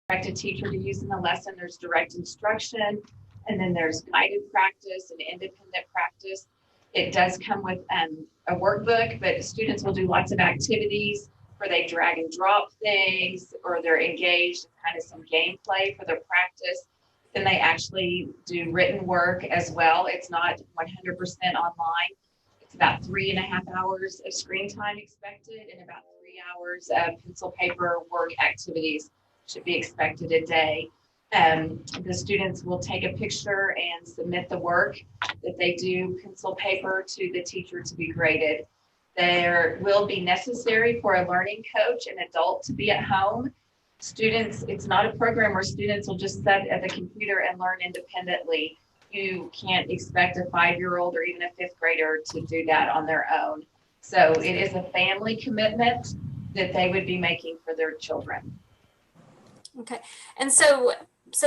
direct a teacher to use in the lesson. There's direct instruction, and then there's guided practice and independent practice. It does come with a workbook, but students will do lots of activities where they drag and drop things, or they're engaged in kind of some gameplay for their practice. Then they actually do written work as well. It's not 100% online. It's about 3.5 hours of screen time expected, and about 3 hours of pencil paper work activities should be expected a day. The students will take a picture and submit the work that they do pencil paper to the teacher to be graded. There will be necessary for a learning coach, an adult, to be at home. Students, it's not a program where students will just sit at the computer and learn independently. You can't expect a 5-year-old or even a 5th grader to do that on their own. So it is a family commitment that they would be making for their children. Okay, and so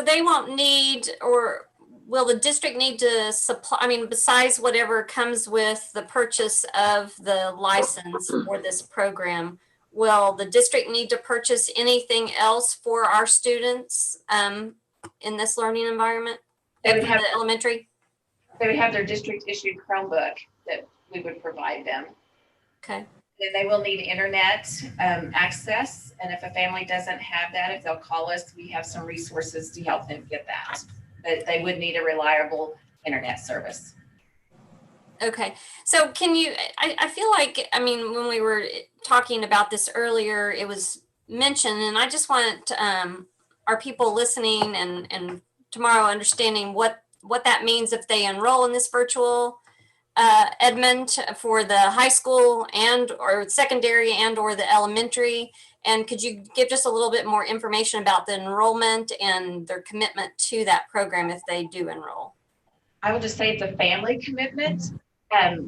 they won't need, or will the district need to supply, I mean, besides whatever comes with the purchase of the license for this program, will the district need to purchase anything else for our students in this learning environment at the elementary? They would have their district issued Chromebook that we would provide them. Okay. Then they will need internet access. And if a family doesn't have that, if they'll call us, we have some resources to help them get that. But they would need a reliable internet service. Okay. So can you, I feel like, I mean, when we were talking about this earlier, it was mentioned, and I just want our people listening and tomorrow understanding what that means if they enroll in this virtual Edmond for the high school and or secondary and or the elementary. And could you give just a little bit more information about the enrollment and their commitment to that program if they do enroll? I would just say it's a family commitment.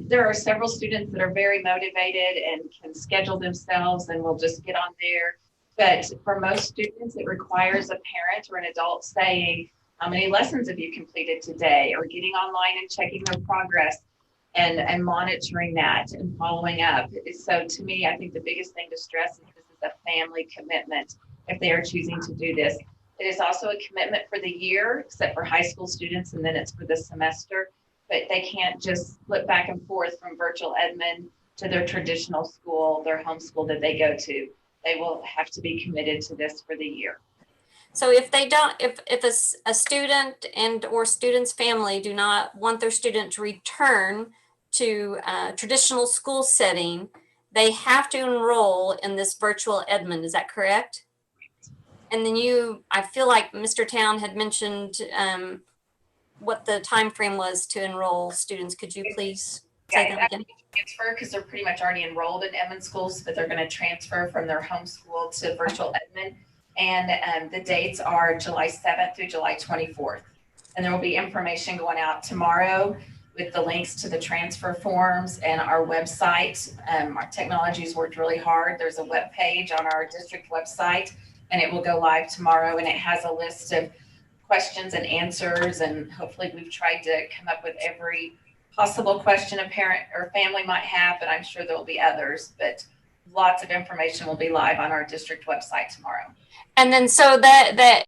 There are several students that are very motivated and can schedule themselves and will just get on there. But for most students, it requires a parent or an adult saying, how many lessons have you completed today? Or getting online and checking their progress and monitoring that and following up. So to me, I think the biggest thing to stress is this is a family commitment if they are choosing to do this. It is also a commitment for the year, except for high school students, and then it's for the semester. But they can't just flip back and forth from virtual Edmond to their traditional school, their home school that they go to. They will have to be committed to this for the year. So if they don't, if a student and or student's family do not want their student to return to a traditional school setting, they have to enroll in this virtual Edmond. Is that correct? And then I feel like Mr. Town had mentioned what the time frame was to enroll students. Could you please say that again? Transfer, because they're pretty much already enrolled in Edmond schools, but they're going to transfer from their home school to virtual Edmond. And the dates are July 7th through July 24th. And there will be information going out tomorrow with the links to the transfer forms and our website. Our technology's worked really hard. There's a web page on our district website, and it will go live tomorrow. And it has a list of questions and answers. And hopefully we've tried to come up with every possible question a parent or family might have, but I'm sure there'll be others. But lots of information will be live on our district website tomorrow. And then so that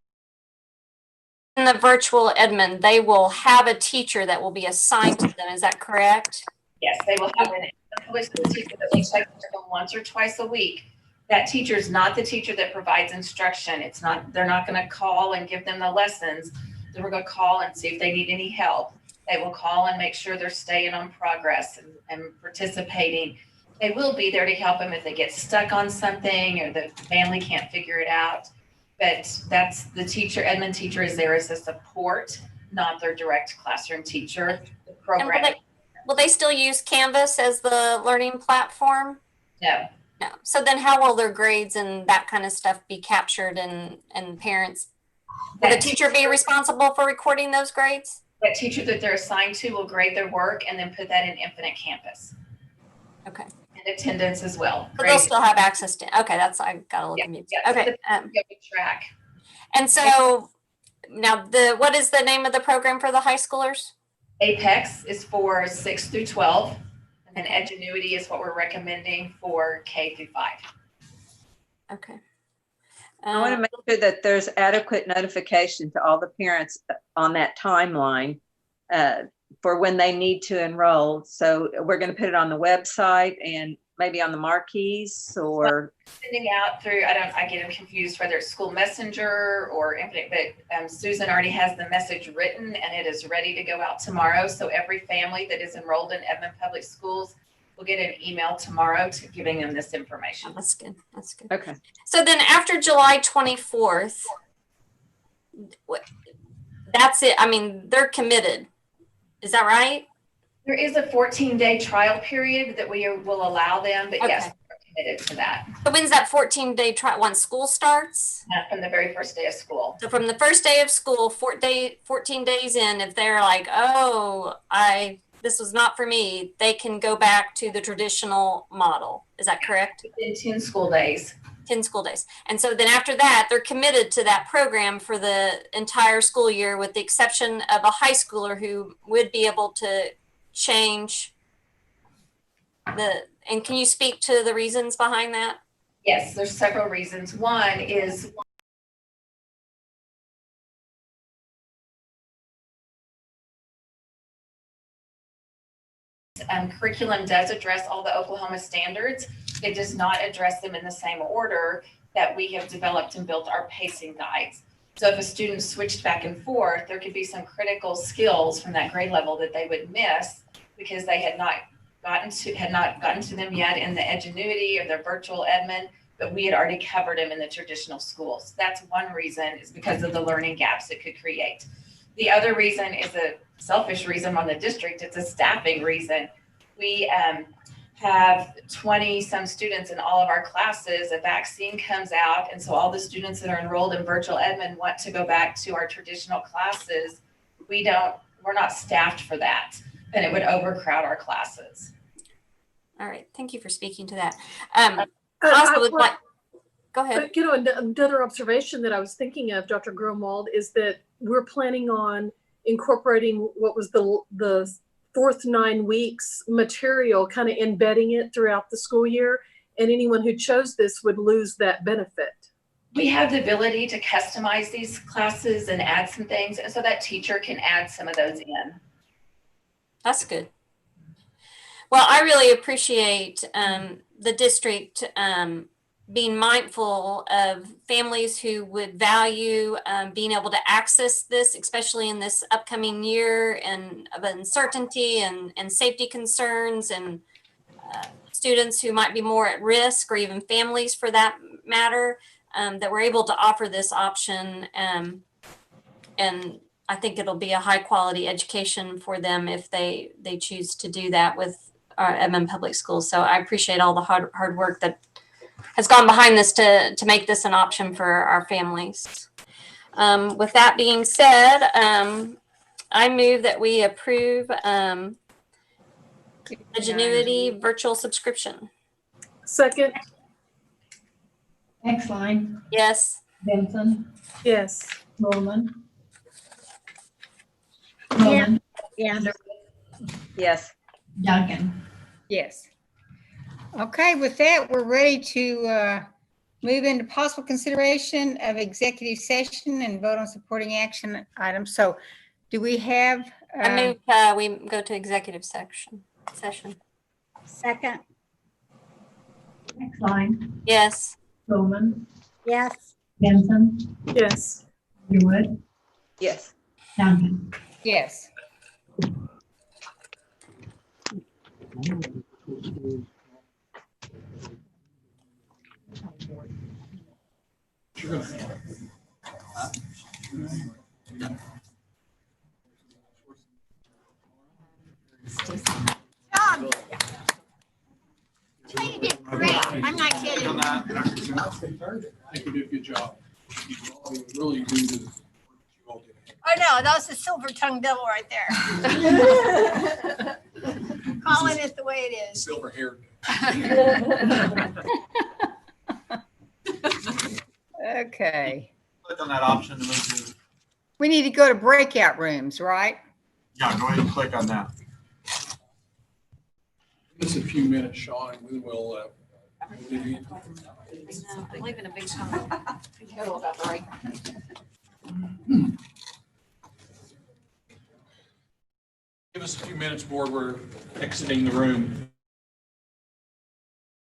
in the virtual Edmond, they will have a teacher that will be assigned to them. Is that correct? Yes, they will have a public school teacher that will check them once or twice a week. That teacher is not the teacher that provides instruction. It's not, they're not going to call and give them the lessons. They're going to call and see if they need any help. They will call and make sure they're staying on progress and participating. They will be there to help them if they get stuck on something or the family can't figure it out. But that's the teacher. Edmond teacher is there as a support, not their direct classroom teacher. The program. Will they still use Canvas as the learning platform? No. No. So then how will their grades and that kind of stuff be captured and parents? Will the teacher be responsible for recording those grades? That teacher that they're assigned to will grade their work and then put that in Infinite Campus. Okay. And attendance as well. But they'll still have access to, okay, that's, I got a little confused. Okay. Track. And so now what is the name of the program for the high schoolers? Apex is for 6 through 12. And Edgenuity is what we're recommending for K through 5. Okay. I want to make sure that there's adequate notification to all the parents on that timeline for when they need to enroll. So we're going to put it on the website and maybe on the marquees or sending out through, I get them confused whether it's School Messenger or Infinite, but Susan already has the message written and it is ready to go out tomorrow. So every family that is enrolled in Edmond Public Schools will get an email tomorrow giving them this information. Oh, that's good. That's good. okay. So then after July 24th, that's it. I mean, they're committed. Is that right? There is a 14-day trial period that we will allow them, but Okay. yes, we're committed to that. So when's that 14-day trial? Once school starts? From the very first day of school. So from the first day of school, 14 days in, if they're like, oh, this was not for me, they can go back to the traditional model. Is that correct? In 10 school days. 10 school days. And so then after that, they're committed to that program for the entire school year, with the exception of a high schooler who would be able to change and can you speak to the reasons behind that? Yes, there's several reasons. One is curriculum does address all the Oklahoma standards. It does not address them in the same order that we have developed and built our pacing guides. So if a student switched back and forth, there could be some critical skills from that grade level that they would miss because they had not gotten to them yet in the Edgenuity or their virtual Edmond, but we had already covered them in the traditional schools. That's one reason, is because of the learning gaps it could create. The other reason is a selfish reason on the district. It's a staffing reason. We have 20 some students in all of our classes. A vaccine comes out, and so all the students that are enrolled in virtual Edmond want to go back to our traditional classes. We're not staffed for that, and it would overcrowd our classes. All right, thank you for speaking to that. Go ahead. You know, another observation that I was thinking of, Dr. Gromwald, is that we're planning on incorporating what was the fourth 9 weeks material, kind of embedding it throughout the school year, and anyone who chose this would lose that benefit. We have the ability to customize these classes and add some things, and so that teacher can add some of those in. That's good. Well, I really appreciate the district being mindful of families who would value being able to access this, especially in this upcoming year and of uncertainty and safety concerns, and students who might be more at risk, or even families for that matter, that we're able to offer this option. And I think it'll be a high quality education for them if they choose to do that with our Edmond Public Schools. So I appreciate all the hard work that has gone behind this to make this an option for our families. With that being said, I move that we approve Edgenuity virtual subscription. Second. Exline, Yes. Benson, Yes. Roman. Yeah. Roman, Yes. Yes. Duncan. Yes. Okay, with that, we're ready to move into possible consideration of executive session and vote on supporting action items. So do we have? I move we go to executive session. Second. Exline, Yes. Roman, Yes. Benson, Yes. Underwood, Yes. Duncan. Yes. John, you did great. I'm not kidding. I think you did a good job. You really do this. You all did. I know, that was the silver tongued devil right there. Calling it the way it is. Silver haired. Okay. Click on that option to move to, We need to go to breakout rooms, right? yeah, go ahead and click on that. Just a few minutes, Sean, and then we'll I'm leaving a big total about the right. Give us a few minutes, board. We're exiting the room.